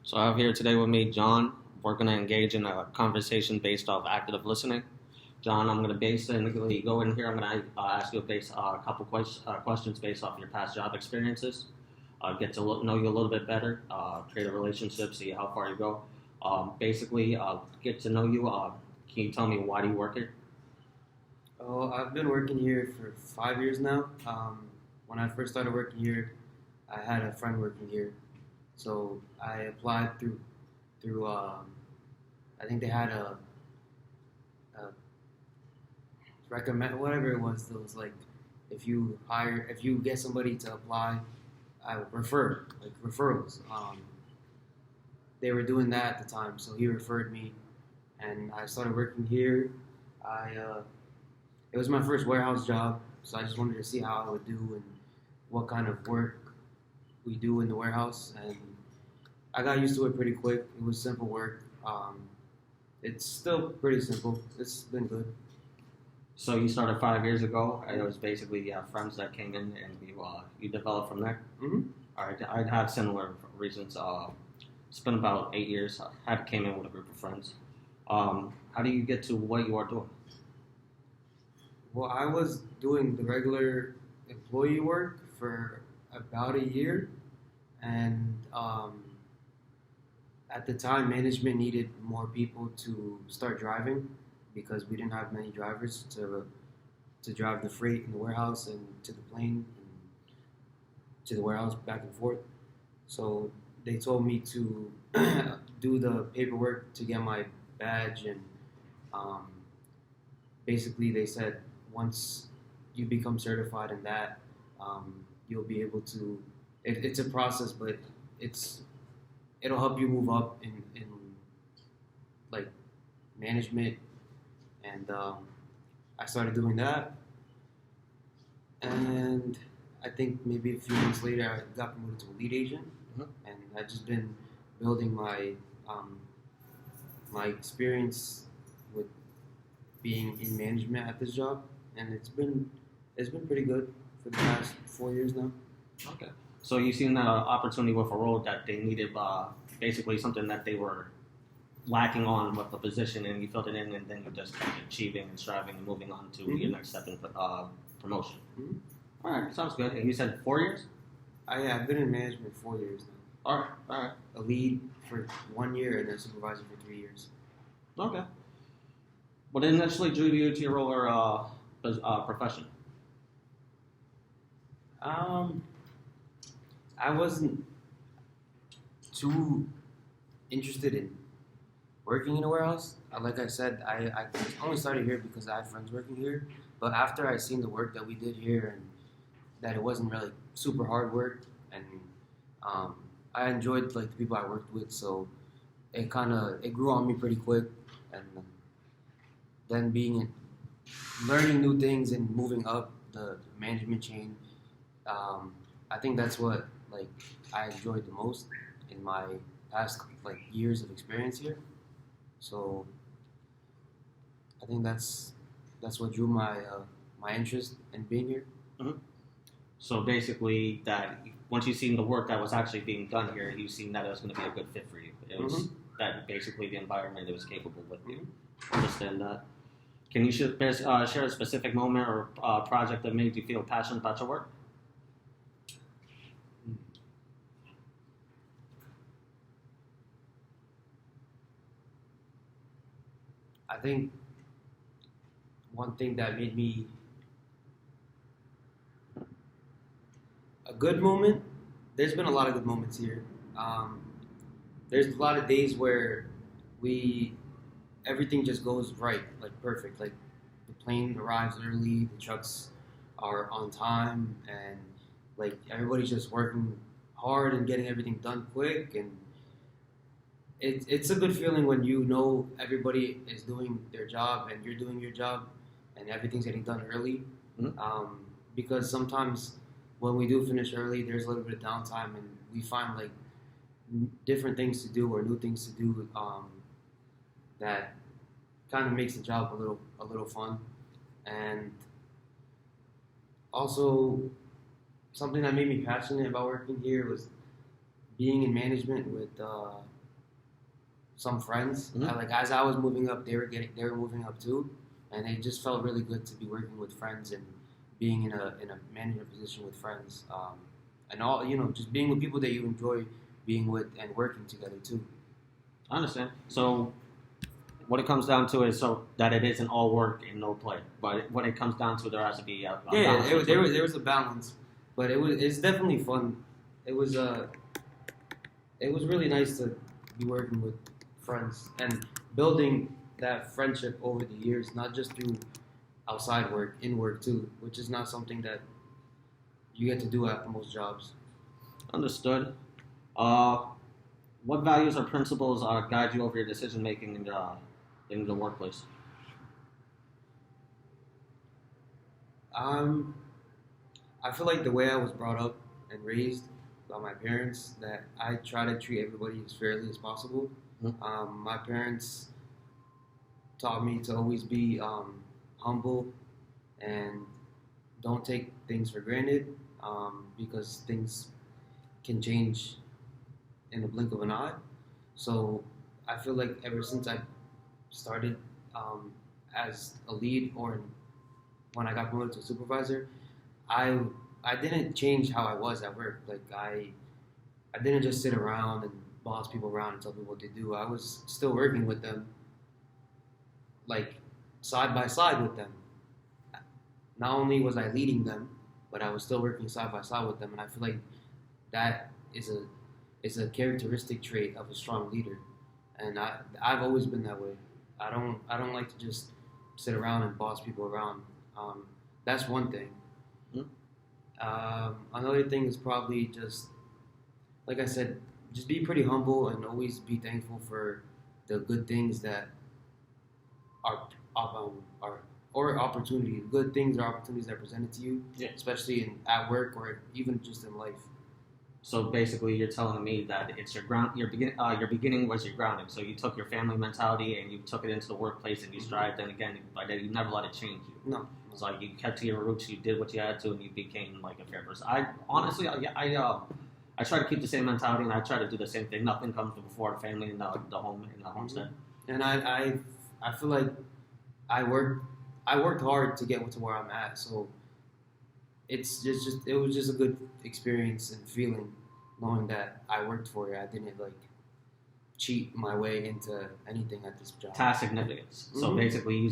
So I have here today with me John. We're going to engage in a conversation based off active listening. John, I'm going to basically go in here. I'm going to ask you a couple questions based off your past job experiences. Get to know you a little bit better, create a relationship, see how far you go. Get to know you. Can you tell me why do you work here? Oh, I've been working here for 5 years now. When I first started working here, I had a friend working here, so I applied through. I think they had a recommend whatever it was. It was like if you get somebody to apply, I would refer like referrals. They were doing that at the time, so he referred me, and I started working here. I It was my first warehouse job, so I just wanted to see how I would do and what kind of work we do in the warehouse. And I got used to it pretty quick. It was simple work. It's still pretty simple. It's been good. So you started 5 years ago, and it was basically friends that came in, and you developed from there. hmm All right, I'd have similar reasons. It's been about 8 years. I had came in with a group of friends. How do you get to what you are doing? Well, I was doing the regular employee work for about a year, and at the time, management needed more people to start driving because we didn't have many drivers to drive the freight in the warehouse and to the plane and to the warehouse back and forth. So they told me to do the paperwork to get my badge, and um, basically they said once you become certified in that, you'll be able to. It's a process, but it's it'll help you move up in like management, and I started doing that, and I think maybe a few months later I got promoted to a lead agent, Mhm. and I've just been building um, my experience with being in management at this job, and it's been pretty good for the past 4 years now. Okay. So you seen that opportunity with a role that they needed, basically something that they were lacking on with the position, and you filled it in, and then you just kept achieving and striving and moving on to your hmm next step in promotion. hmm All right, sounds good. And you said 4 years? I've been in management 4 years now. All right, A lead for 1 year and a supervisor for 3 years. okay. What initially drew you to your role or profession? Um, I wasn't too interested in working in a warehouse. Like I said, I only started here because I had friends working here. But after I seen the work that we did here and that it wasn't really super hard work, and um, I enjoyed like the people I worked with, so it grew on me pretty quick. And then learning new things and moving up the management chain, um, I think that's what like I enjoyed the most in my past like years of experience here. So I think that's what drew my interest in being here. Mhm. So basically, that once you seen the work that was actually being done here, you seen that it was going to be a good fit for you. It was that basically the environment it was capable with you. Understand that. Can you share a specific moment or project that made you feel passionate about your work? I think one thing that made me a good moment. There's been a lot of good moments here. Um, there's a lot of days where we everything just goes right, like perfect. Like the plane arrives early, the trucks are on time, and like everybody's just working hard and getting everything done quick. And it's a good feeling when you know everybody is doing their job and you're doing your job, and everything's getting done early. Mhm. Because sometimes when we do finish early, there's a little bit of downtime, and we find like different things to do or new things to do, that kind of makes the job a little fun. And also, something that made me passionate about working here was being in management with some friends. Mhm. Like as I was moving up, they were moving up too, and it just felt really good to be working with friends and being in a management position with friends, and all just being with people that you enjoy being with and working together too. I understand. So what it comes down to is so that it isn't all work and no play. But when it comes down to, there has to be a Yeah, balance between- there was a balance, but it's definitely fun. It was really nice to be working with friends and building that friendship over the years, not just through outside work, in work too, which is not something that you get to do at most jobs. Understood. What values or principles guide you over your decision making in the workplace? I feel like the way I was brought up and raised by my parents, that I try to treat everybody as fairly as possible. My parents taught me to always be humble and don't take things for granted, because things can change in the blink of an eye. So I feel like ever since I started as a lead, or when I got promoted to supervisor, I didn't change how I was at work. Like I didn't just sit around and boss people around and tell people what to do. I was still working with them, like side by side with them. Not only was I leading them, but I was still working side by side with them. And I feel like that is a characteristic trait of a strong leader. And I've always been that way. I don't like to just sit around and boss people around. That's one thing. Another thing is probably just, like I said, just be pretty humble and always be thankful for the good things that are or opportunities, good things or opportunities that are presented to you, Yeah. especially at work or even just in life. So basically, you're telling me that it's your ground. Your beginning was your grounding. So you took your family mentality and you took it into the workplace and you strived. And again, by that you never let it change you. No. It's like you kept to your roots. You did what you had to, and you became like a fair person. I honestly, I try to keep the same mentality, and I try to do the same thing. Nothing comes before the family and the home and the homestead. And I feel like I worked hard to get to where I'm at. So it was just a good experience and feeling knowing that I worked for it. I didn't like cheat my way into anything at this job. Task significance. So basically,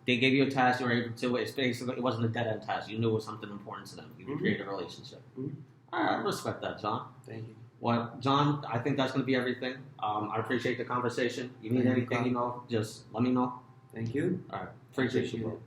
they gave you a task, you were able to. It's basically it wasn't a dead end task. You knew it was something important to them. You created a relationship. I respect that, John. Thank you. Well, John, I think that's going to be everything. I appreciate the conversation. You need Thank you, anything, just let me know. Thank you. All right. Appreciate you. it.